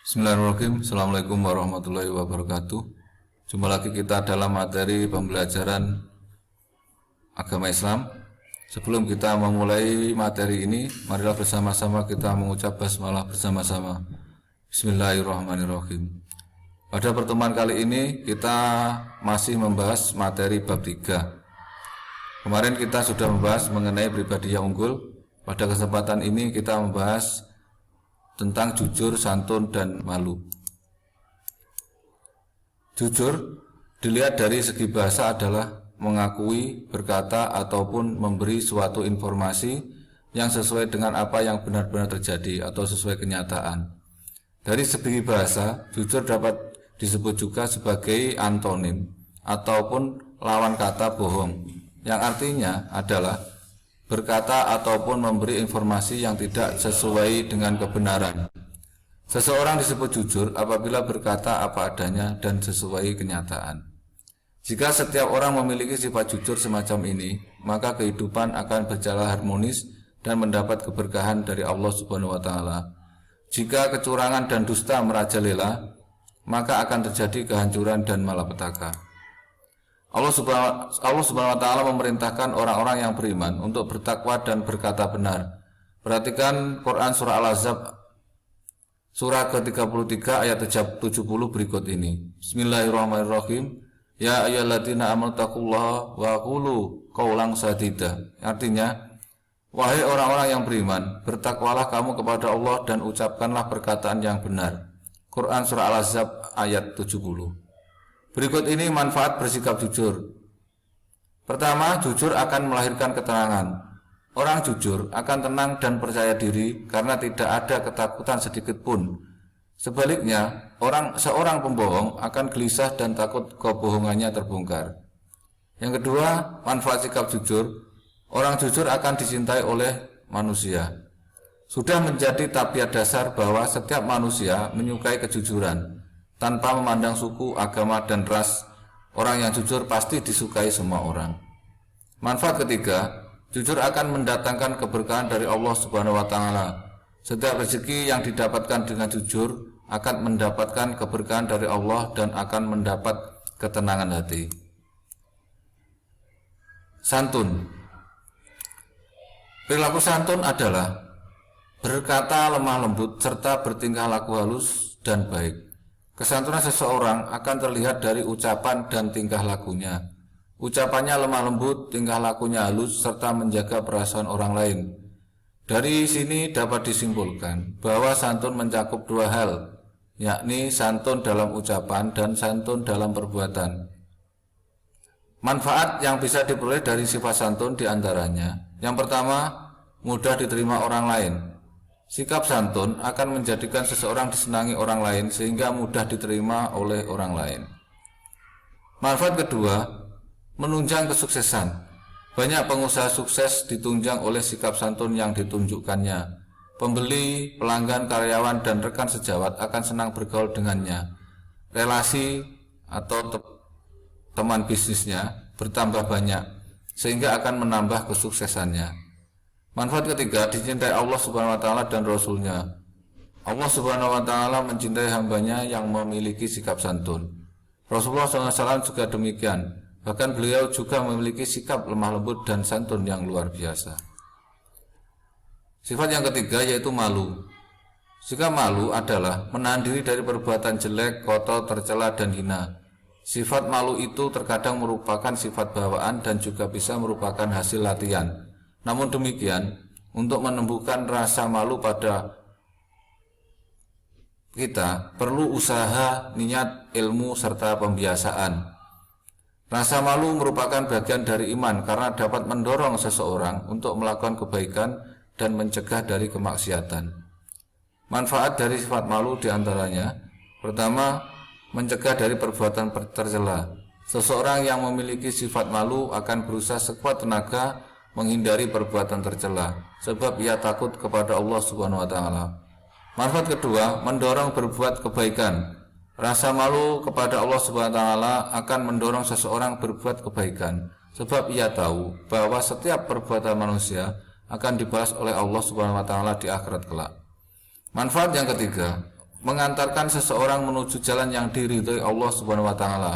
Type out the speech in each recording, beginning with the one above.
Bismillahirrahmanirrahim. Assalamualaikum warahmatullahi wabarakatuh. Jumpa lagi kita dalam materi pembelajaran agama Islam. Sebelum kita memulai materi ini, marilah bersama-sama kita mengucap basmalah bersama-sama. Bismillahirrahmanirrahim. Pada pertemuan kali ini kita masih membahas materi bab 3. Kemarin kita sudah membahas mengenai pribadi yang unggul. Pada kesempatan ini kita membahas tentang jujur, santun, dan malu. Jujur dilihat dari segi bahasa adalah mengakui, berkata, ataupun memberi suatu informasi yang sesuai dengan apa yang benar-benar terjadi atau sesuai kenyataan. Dari segi bahasa, jujur dapat disebut juga sebagai antonim ataupun lawan kata bohong, yang artinya adalah berkata ataupun memberi informasi yang tidak sesuai dengan kebenaran. Seseorang disebut jujur apabila berkata apa adanya dan sesuai kenyataan. Jika setiap orang memiliki sifat jujur semacam ini, maka kehidupan akan berjalan harmonis dan mendapat keberkahan dari Allah Subhanahu wa taala. Jika kecurangan dan dusta merajalela, maka akan terjadi kehancuran dan malapetaka. Allah Subhanahu wa taala memerintahkan orang-orang yang beriman untuk bertakwa dan berkata benar. Perhatikan Quran surah Al-Ahzab surah ke-33 ayat 70 berikut ini. Bismillahirrahmanirrahim. Ya ayyuhalladzina amanu taqullaha wa qulu qaulan sadida. Artinya, wahai orang-orang yang beriman, bertakwalah kamu kepada Allah dan ucapkanlah perkataan yang benar. Quran surah Al-Ahzab ayat 70. Berikut ini manfaat bersikap jujur. Pertama, jujur akan melahirkan ketenangan. Orang jujur akan tenang dan percaya diri karena tidak ada ketakutan sedikit pun. Sebaliknya, seorang pembohong akan gelisah dan takut kebohongannya terbongkar. Yang kedua, manfaat sikap jujur. Orang jujur akan dicintai oleh manusia. Sudah menjadi tabiat dasar bahwa setiap manusia menyukai kejujuran. Tanpa memandang suku, agama, dan ras, orang yang jujur pasti disukai semua orang. Manfaat ketiga, jujur akan mendatangkan keberkahan dari Allah Subhanahu wa taala. Setiap rezeki yang didapatkan dengan jujur akan mendapatkan keberkahan dari Allah dan akan mendapat ketenangan hati. Santun. Perilaku santun adalah berkata lemah lembut serta bertingkah laku halus dan baik. Kesantunan seseorang akan terlihat dari ucapan dan tingkah lakunya. Ucapannya lemah lembut, tingkah lakunya halus, serta menjaga perasaan orang lain. Dari sini dapat disimpulkan bahwa santun mencakup dua hal, yakni santun dalam ucapan dan santun dalam perbuatan. Manfaat yang bisa diperoleh dari sifat santun diantaranya. Yang pertama, mudah diterima orang lain. Sikap santun akan menjadikan seseorang disenangi orang lain sehingga mudah diterima oleh orang lain. Manfaat kedua, menunjang kesuksesan. Banyak pengusaha sukses ditunjang oleh sikap santun yang ditunjukkannya. Pembeli, pelanggan, karyawan, dan rekan sejawat akan senang bergaul dengannya. Relasi atau teman bisnisnya bertambah banyak sehingga akan menambah kesuksesannya. Manfaat ketiga, dicintai Allah Subhanahu wa taala dan Rasulnya. Allah Subhanahu wa taala mencintai hambanya yang memiliki sikap santun. Rasulullah SAW juga demikian. Bahkan beliau juga memiliki sikap lemah lembut dan santun yang luar biasa. Sifat yang ketiga yaitu malu. Sikap malu adalah menahan diri dari perbuatan jelek, kotor, tercela, dan hina. Sifat malu itu terkadang merupakan sifat bawaan dan juga bisa merupakan hasil latihan. Namun demikian, untuk menumbuhkan rasa malu pada kita perlu usaha, niat, ilmu, serta pembiasaan. Rasa malu merupakan bagian dari iman karena dapat mendorong seseorang untuk melakukan kebaikan dan mencegah dari kemaksiatan. Manfaat dari sifat malu diantaranya, pertama, mencegah dari perbuatan tercela. Seseorang yang memiliki sifat malu akan berusaha sekuat tenaga menghindari perbuatan tercela, sebab ia takut kepada Allah Subhanahu wa taala. Manfaat kedua, mendorong berbuat kebaikan. Rasa malu kepada Allah Subhanahu wa taala akan mendorong seseorang berbuat kebaikan, sebab ia tahu bahwa setiap perbuatan manusia akan dibalas oleh Allah Subhanahu wa taala di akhirat kelak. Manfaat yang ketiga, mengantarkan seseorang menuju jalan yang diridhoi Allah Subhanahu wa taala.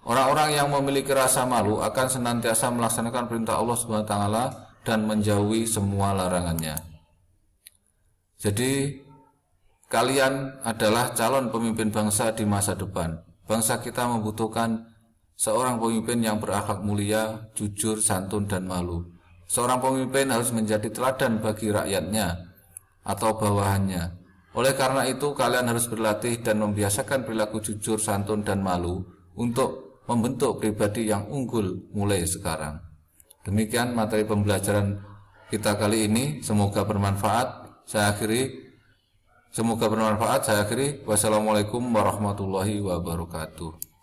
Orang-orang yang memiliki rasa malu akan senantiasa melaksanakan perintah Allah Subhanahu wa taala dan menjauhi semua larangannya. Jadi kalian adalah calon pemimpin bangsa di masa depan. Bangsa kita membutuhkan seorang pemimpin yang berakhlak mulia, jujur, santun, dan malu. Seorang pemimpin harus menjadi teladan bagi rakyatnya atau bawahannya. Oleh karena itu, kalian harus berlatih dan membiasakan perilaku jujur, santun, dan malu untuk membentuk pribadi yang unggul mulai sekarang. Demikian materi pembelajaran kita kali ini. Semoga bermanfaat. Saya akhiri. Wassalamualaikum warahmatullahi wabarakatuh.